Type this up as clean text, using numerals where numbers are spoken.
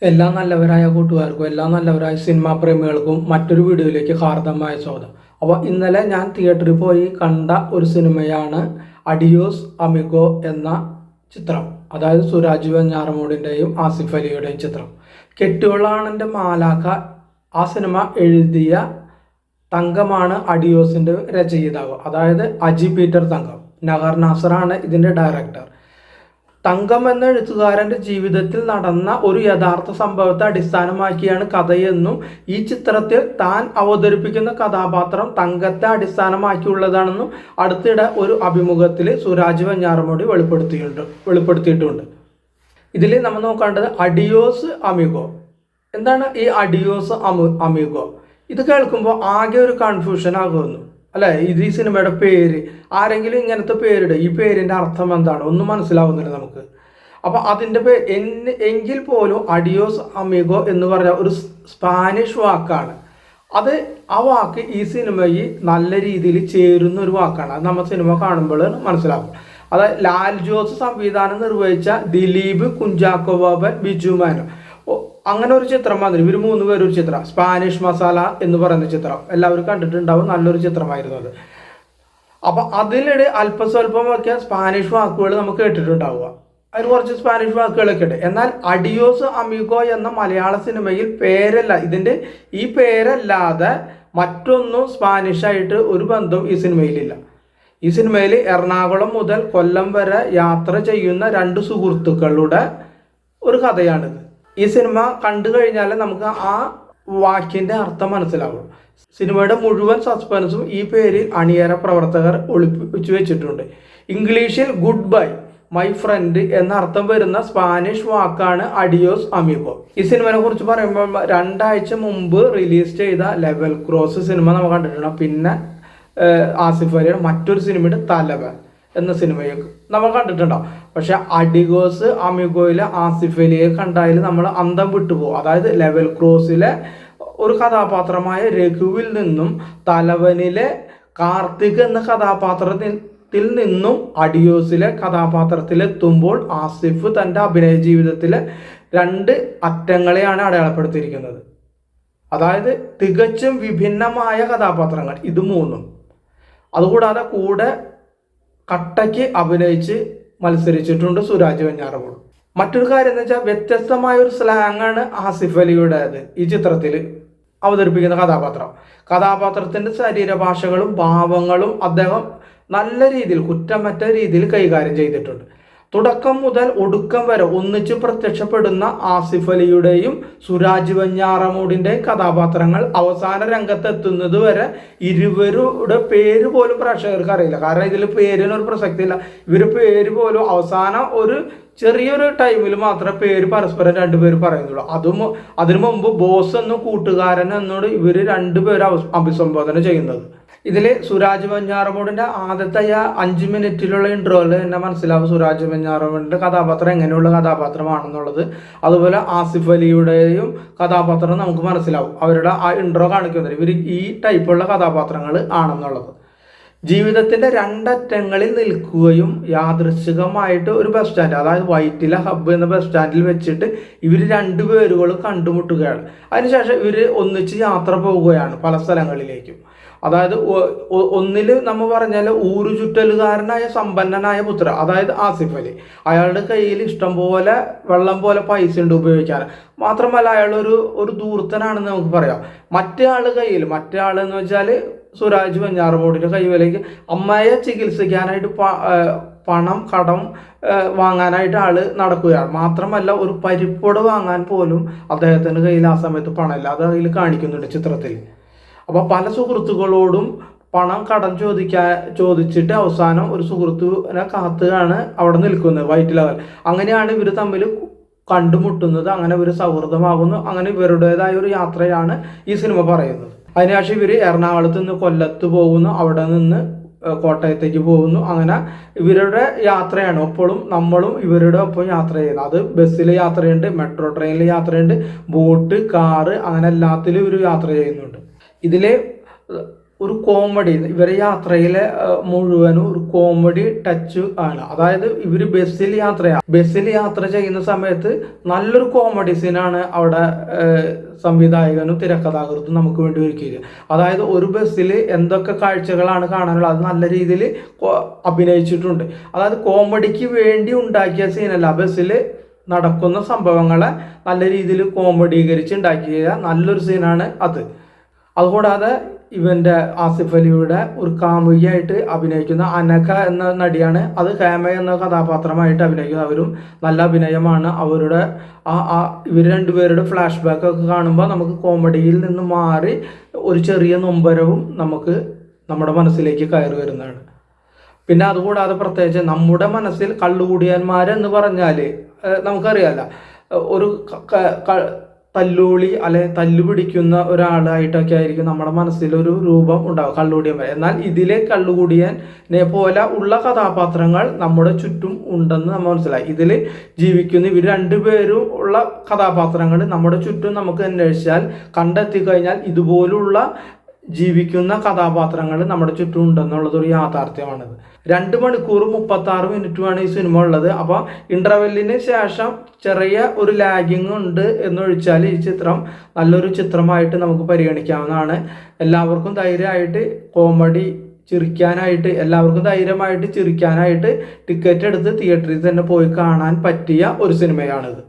എല്ലാ നല്ലവരായ കൂട്ടുകാർക്കും എല്ലാ നല്ലവരായ സിനിമാ പ്രേമികൾക്കും മറ്റൊരു വീഡിയോയിലേക്ക് ഹാർദമായ സ്വാഗതം. അപ്പോൾ ഇന്നലെ ഞാൻ തിയേറ്ററിൽ പോയി കണ്ട ഒരു സിനിമയാണ് അഡിയോസ് അമിഗോ എന്ന ചിത്രം. അതായത് സുരാജ് വെഞ്ഞാറമൂടിൻ്റെയും ആസിഫ് അലിയുടെയും ചിത്രം. കെട്ടിയുള്ളാണൻ്റെ മാലാഖ ആ സിനിമ എഴുതിയ തങ്കമാണ് അഡിയോസിൻ്റെ രചയിതാവ്. അതായത് അജി പീറ്റർ തങ്കം. നഹർ നാസറാണ് ഇതിൻ്റെ ഡയറക്ടർ. തങ്കം എന്ന എഴുത്തുകാരൻ്റെ ജീവിതത്തിൽ നടന്ന ഒരു യഥാർത്ഥ സംഭവത്തെ അടിസ്ഥാനമാക്കിയാണ് കഥയെന്നും ഈ ചിത്രത്തിൽ താൻ അവതരിപ്പിക്കുന്ന കഥാപാത്രം തങ്കത്തെ അടിസ്ഥാനമാക്കിയുള്ളതാണെന്നും അടുത്തിടെ ഒരു അഭിമുഖത്തിൽ സുരാജ് വെഞ്ഞാറമൂടി വെളിപ്പെടുത്തിയിട്ടുണ്ട്. ഇതിൽ നമ്മൾ നോക്കേണ്ടത് അഡിയോസ് അമിഗോ. എന്താണ് ഈ അഡിയോസ് അമിഗോ? ഇത് കേൾക്കുമ്പോൾ ആകെ ഒരു കൺഫ്യൂഷൻ ആകുന്നു അല്ലേ? ഇത് ഈ സിനിമയുടെ പേര് ആരെങ്കിലും ഇങ്ങനത്തെ പേരിടും, ഈ പേരിൻ്റെ അർത്ഥം എന്താണ് ഒന്നും മനസ്സിലാവുന്നില്ല നമുക്ക്. അപ്പോൾ അതിൻ്റെ എങ്കിൽ പോലും അഡിയോസ് അമിഗോ എന്ന് പറഞ്ഞ ഒരു സ്പാനിഷ് വാക്കാണ്. അത് ആ വാക്ക് ഈ സിനിമയിൽ നല്ല രീതിയിൽ ചേരുന്ന ഒരു വാക്കാണ്. അത് നമ്മൾ സിനിമ കാണുമ്പോൾ മനസ്സിലാക്കും. അതായത് ലാൽ ജോസ് സംവിധാനം നിർവഹിച്ച ദിലീപ്, കുഞ്ചാക്കോ ബോബൻ, ബിജു മേനോൻ അങ്ങനെ ഒരു ചിത്രം വന്നിട്ട് ഇവർ 3 പേരും ഒരു ചിത്രം, സ്പാനിഷ് മസാല എന്ന് പറയുന്ന ചിത്രം എല്ലാവരും കണ്ടിട്ടുണ്ടാവും. നല്ലൊരു ചിത്രമായിരുന്നു അത്. അപ്പം അതിലിടെ അല്പസ്വല്പമൊക്കെ സ്പാനിഷ് വാക്കുകൾ നമുക്ക് കേട്ടിട്ടുണ്ടാവുക. അതിന് കുറച്ച് സ്പാനിഷ് വാക്കുകളൊക്കെ ഉണ്ട്. എന്നാൽ അഡിയോസ് അമിഗോ എന്ന മലയാള സിനിമയിൽ പേരല്ല, ഇതിൻ്റെ ഈ പേരല്ലാതെ മറ്റൊന്നും സ്പാനിഷായിട്ട് ഒരു ബന്ധവും ഈ സിനിമയിലില്ല. ഈ സിനിമയിൽ എറണാകുളം മുതൽ കൊല്ലം വരെ യാത്ര ചെയ്യുന്ന 2 സുഹൃത്തുക്കളുടെ ഒരു കഥയാണിത്. ഈ സിനിമ കണ്ടു കഴിഞ്ഞാൽ നമുക്ക് ആ വാക്കിൻ്റെ അർത്ഥം മനസ്സിലാവും. സിനിമയുടെ മുഴുവൻ സസ്പെൻസും ഈ പേരിൽ അണിയറ പ്രവർത്തകർ ഒളിപ്പിച്ചു വെച്ചിട്ടുണ്ട്. ഇംഗ്ലീഷിൽ ഗുഡ് ബൈ മൈ ഫ്രണ്ട് എന്ന അർത്ഥം വരുന്ന സ്പാനിഷ് വാക്കാണ് അഡിയോസ് അമിഗോ. ഈ സിനിമയെ കുറിച്ച് പറയുമ്പോൾ 2 ആഴ്ച മുമ്പ് റിലീസ് ചെയ്ത ലെവൽ ക്രോസ് സിനിമ നമ്മൾ കണ്ടിട്ടുണ്ട്. പിന്നെ ആസിഫ് അലിയുടെ മറ്റൊരു സിനിമയുടെ തലവൻ എന്ന സിനിമയെ നമ്മൾ കണ്ടിട്ടുണ്ടാവും. പക്ഷെ അഡിയോസ് അമിഗോയിലെ ആസിഫ് അലിയെ കണ്ടാൽ നമ്മൾ അന്തം വിട്ടുപോകും. അതായത് ലെവൽ ക്രോസിലെ ഒരു കഥാപാത്രമായ രഘുവിൽ നിന്നും തലവനിലെ കാർത്തിക് എന്ന കഥാപാത്രത്തിൽ നിന്നും അഡിയോസിലെ കഥാപാത്രത്തിലെത്തുമ്പോൾ ആസിഫ് തൻ്റെ അഭിനയ ജീവിതത്തിലെ 2 അറ്റങ്ങളെയാണ് അടയാളപ്പെടുത്തിയിരിക്കുന്നത്. അതായത് തികച്ചും വിഭിന്നമായ കഥാപാത്രങ്ങൾ ഇത് 3. അതുകൂടാതെ കൂടെ കട്ടയ്ക്ക് അഭിനയിച്ച് മത്സരിച്ചിട്ടുണ്ട് സുരാജ് വെഞ്ഞാറമൂട്. മറ്റൊരു കാര്യം എന്ന് വെച്ചാൽ വ്യത്യസ്തമായ ഒരു സ്ലാങ്ങാണ് ആസിഫ് അലിയുടേത്. ഈ ചിത്രത്തിൽ അവതരിപ്പിക്കുന്ന കഥാപാത്രത്തിൻ്റെ ശരീരഭാഷകളും ഭാവങ്ങളും അദ്ദേഹം നല്ല രീതിയിൽ കുറ്റമറ്റ രീതിയിൽ കൈകാര്യം ചെയ്തിട്ടുണ്ട്. തുടക്കം മുതൽ ഒടുക്കം വരെ ഒന്നിച്ച് പ്രത്യക്ഷപ്പെടുന്ന ആസിഫ് അലിയുടെയും സുരാജ് വെഞ്ഞാറമൂടിൻ്റെയും കഥാപാത്രങ്ങൾ അവസാന രംഗത്തെത്തുന്നത് വരെ ഇരുവരുടെ പേര് പോലും പ്രേക്ഷകർക്ക് അറിയില്ല. കാരണം ഇതിൽ പേരിനൊരു പ്രസക്തി ഇല്ല. ഇവരുടെ പേര് പോലും അവസാനം ഒരു ചെറിയൊരു ടൈമിൽ മാത്രമേ പേര് പരസ്പരം 2 പേര് പറയുന്നുള്ളൂ. അതിനു മുമ്പ് ബോസ് എന്നും കൂട്ടുകാരൻ എന്നോട് ഇവർ 2 പേര് അഭിസംബോധന ചെയ്യുന്നത്. ഇതിൽ സുരാജ് വെഞ്ഞാറമൂടിൻ്റെ ആദ്യത്തെ 5 മിനിറ്റിലുള്ള ഇൻട്രോയിൽ തന്നെ മനസ്സിലാവും സുരാജ് വെഞ്ഞാറമൂടിൻ്റെ കഥാപാത്രം എങ്ങനെയുള്ള കഥാപാത്രമാണെന്നുള്ളത്. അതുപോലെ ആസിഫ് അലിയുടെയും കഥാപാത്രം നമുക്ക് മനസ്സിലാവും. അവരുടെ ആ ഇൻട്രോ കാണിക്കുന്നത് ഇവർ ഈ ടൈപ്പുള്ള കഥാപാത്രങ്ങൾ ആണെന്നുള്ളത്. ജീവിതത്തിൻ്റെ 2 അറ്റങ്ങളിൽ നിൽക്കുകയും യാദൃശ്ചികമായിട്ട് ഒരു ബസ് സ്റ്റാൻഡ്, അതായത് വൈറ്റില ഹബ്ബ് എന്ന ബസ് സ്റ്റാൻഡിൽ വെച്ചിട്ട് ഇവർ 2 പേരുകളും കണ്ടുമുട്ടുകയാണ്. അതിനുശേഷം ഇവർ ഒന്നിച്ച് യാത്ര പോവുകയാണ് പല സ്ഥലങ്ങളിലേക്കും. അതായത് ഒന്നിൽ നമ്മൾ പറഞ്ഞാൽ ഊരു ചുറ്റലുകാരനായ സമ്പന്നനായ പുത്ര, അതായത് ആസിഫ് അലി. അയാളുടെ കയ്യിൽ ഇഷ്ടം പോലെ വെള്ളം പോലെ പൈസ ഉണ്ട് ഉപയോഗിക്കാൻ. മാത്രമല്ല അയാൾ ഒരു ധൂർത്തനാണെന്ന് നമുക്ക് പറയാം. മറ്റേ ആളെന്ന് വെച്ചാൽ സുരാജ് വെഞ്ഞാറമൂടിൻ്റെ കൈവിലേക്ക് അമ്മയെ ചികിത്സിക്കാനായിട്ട് പണം കടം വാങ്ങാനായിട്ട് ആൾ നടക്കുകയാണ്. മാത്രമല്ല ഒരു പരിപ്പോട് വാങ്ങാൻ പോലും അദ്ദേഹത്തിൻ്റെ കയ്യിൽ ആ സമയത്ത് പണമില്ല. അത് അതിൽ കാണിക്കുന്നുണ്ട് ചിത്രത്തിൽ. അപ്പോൾ പല സുഹൃത്തുക്കളോടും പണം കടം ചോദിച്ചിട്ട് അവസാനം ഒരു സുഹൃത്തിനെ കാത്തുകയാണ് അവിടെ നിൽക്കുന്നത് വൈറ്റിലവർ. അങ്ങനെയാണ് ഇവർ തമ്മിൽ കണ്ടുമുട്ടുന്നത്. അങ്ങനെ ഇവർ സൗഹൃദമാകുന്നു. അങ്ങനെ ഇവരുടേതായ ഒരു യാത്രയാണ് ഈ സിനിമ പറയുന്നത്. അതിനുശേഷം ഇവർ എറണാകുളത്ത് നിന്ന് കൊല്ലത്ത് പോകുന്നു, അവിടെ നിന്ന് കോട്ടയത്തേക്ക് പോകുന്നു. അങ്ങനെ ഇവരുടെ യാത്രയാണ്. എപ്പോഴും നമ്മളും ഇവരുടെ ഒപ്പം യാത്ര ചെയ്യുന്നത്. അത് ബസ്സിൽ യാത്രയുണ്ട്, മെട്രോ ട്രെയിനിൽ യാത്രയുണ്ട്, ബോട്ട്, കാറ്, അങ്ങനെ എല്ലാത്തിലും ഇവർ യാത്ര ചെയ്യുന്നുണ്ട്. ഇതിൽ ഒരു കോമഡി, ഇവരെ യാത്രയിലെ മുഴുവനും ഒരു കോമഡി ടച്ച് ആണ്. അതായത് ഇവർ ബസ്സിൽ യാത്ര ചെയ്യുന്ന സമയത്ത് നല്ലൊരു കോമഡി സീനാണ് അവിടെ സംവിധായകനും തിരക്കഥാകൃത്തും നമുക്ക് വേണ്ടി ഒരുക്കിയത്. അതായത് ഒരു ബസ്സിൽ എന്തൊക്കെ കാഴ്ചകളാണ് കാണാനുള്ളത് അത് നല്ല രീതിയിൽ അഭിനയിച്ചിട്ടുണ്ട്. അതായത് കോമഡിക്ക് വേണ്ടി ഉണ്ടാക്കിയ സീനല്ല, ബസ്സിൽ നടക്കുന്ന സംഭവങ്ങളെ നല്ല രീതിയിൽ കോമഡീകരിച്ച് ഉണ്ടാക്കിയ നല്ലൊരു സീനാണ് അത്. അതുകൂടാതെ ഇവൻ്റെ ആസിഫ് അലിയുടെ ഒരു കാമുകിയായിട്ട് അഭിനയിക്കുന്ന അനഘ എന്ന നടിയാണ്, അത് ഹേമ എന്ന കഥാപാത്രമായിട്ട് അഭിനയിക്കുന്നത്. അവരും നല്ല അഭിനയമാണ്. അവരുടെ ഇവർ രണ്ടുപേരുടെ ഫ്ലാഷ് ബാക്ക് ഒക്കെ കാണുമ്പോൾ നമുക്ക് കോമഡിയിൽ നിന്ന് മാറി ഒരു ചെറിയ നൊമ്പരവും നമുക്ക് നമ്മുടെ മനസ്സിലേക്ക് കയറി വരുന്നതാണ്. പിന്നെ അതുകൂടാതെ പ്രത്യേകിച്ച് നമ്മുടെ മനസ്സിൽ കള്ളുകൂടിയന്മാരെന്ന് പറഞ്ഞാൽ നമുക്കറിയാമല്ല, ഒരു തല്ലുകൂളി അല്ലെ തല്ലു പിടിക്കുന്ന ഒരാളായിട്ടൊക്കെ ആയിരിക്കും നമ്മുടെ മനസ്സിലൊരു രൂപം ഉണ്ടാവും കള്ളുകൂടിയന്മാർ. എന്നാൽ ഇതിലെ കള്ളുകൂടിയനെ പോലെ ഉള്ള കഥാപാത്രങ്ങൾ നമ്മുടെ ചുറ്റും ഉണ്ടെന്ന് നമ്മൾ മനസ്സിലായി. ഇതിൽ ജീവിക്കുന്ന ഇവർ രണ്ടുപേരും ഉള്ള കഥാപാത്രങ്ങൾ നമ്മുടെ ചുറ്റും നമുക്ക് അന്വേഷിച്ചാൽ കണ്ടെത്തി കഴിഞ്ഞാൽ ഇതുപോലുള്ള ജീവിക്കുന്ന കഥാപാത്രങ്ങൾ നമ്മുടെ ചുറ്റും ഉണ്ടെന്നുള്ളതൊരു യാഥാർത്ഥ്യമാണിത്. 2 മണിക്കൂർ 36 മിനിറ്റുമാണ് ഈ സിനിമ ഉള്ളത്. അപ്പോൾ ഇൻ്റർവെല്ലിന് ശേഷം ചെറിയ ഒരു ലാഗിങ് ഉണ്ട് എന്നൊഴിച്ചാൽ ഈ ചിത്രം നല്ലൊരു ചിത്രമായിട്ട് നമുക്ക് പരിഗണിക്കാവുന്നതാണ്. എല്ലാവർക്കും ധൈര്യമായിട്ട് എല്ലാവർക്കും ധൈര്യമായിട്ട് ചിരിക്കാനായിട്ട് ടിക്കറ്റ് എടുത്ത് തിയേറ്ററിൽ തന്നെ പോയി കാണാൻ പറ്റിയ ഒരു സിനിമയാണിത്.